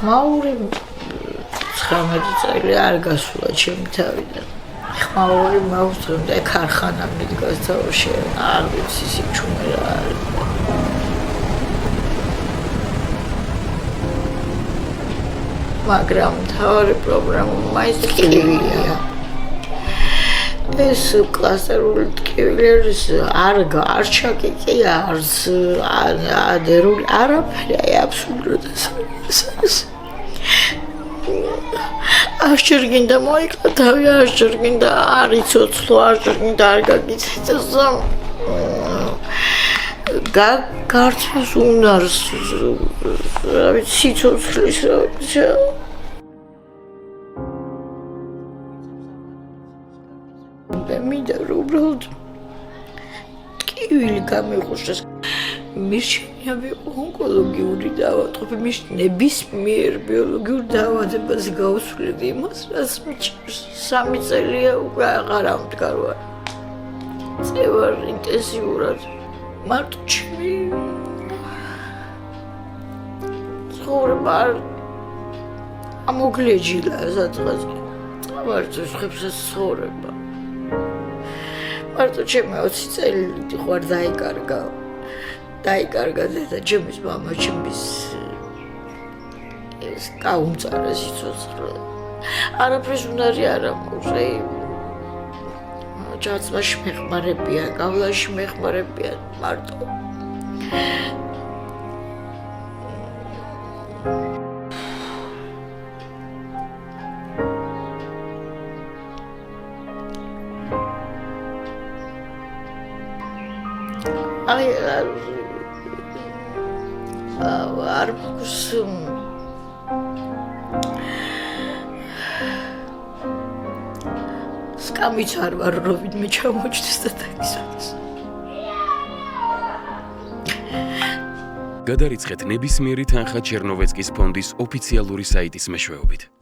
ხმაური 19 წელი არ გასულა ჩემი თავიდან. ხმაური მოვწონდა ქარხანა მიდგას თავში. არ ვიცი სიჩუმე რა არის. მაგრამ თავი პრობლემა მაინც ტკივილია. ეს კლასტერული ტკივილის არ ჩაკიკი არც ადერული არაფერი აბსოლუტურად ეს აღჭერ გინდა მოიკლა თავი აღჭერ გინდა არ იცოცხლო აღჭერ გინდა არ გაგიცეცა გაგართმოს უნარს რა ვიცი სიცოცხლის რა ვიცი მინდა რომ უბრალოდ ტკივილი გამიყუშეს მირჩენია ონკოლოგიური დაავადება მის ნებისმიერ ბიოლოგიურ დაავადებაზე გავუსვლები იმას რაც მიჭირს 3 წელია უკვე აღარ ამდგარ წევარ ინტენსიურად მარტო ჩემი ცხოვრება ამოგლეჯილა სადღაც წავარწევს ხებსაც ცხოვრება მარტო ჩემი 20 წელი ხوار დაიკარგა და ჩემის მამა ჩემის ეს გაუმწარა სიცოცხლე არაფერს უნარი არ ამოწე ჯაცმაში მეხმარებიან გავლაში მეხმარებიან მარტო არ მაქვს სკამიც არ ვარ რომ ვინმე ჩამოჩნდეს და დაისვენოს. გადარიცხეთ ნებისმიერი თანხა ჩერნოვეცკის ფონდის ოფიციალური საიტის მეშვეობით.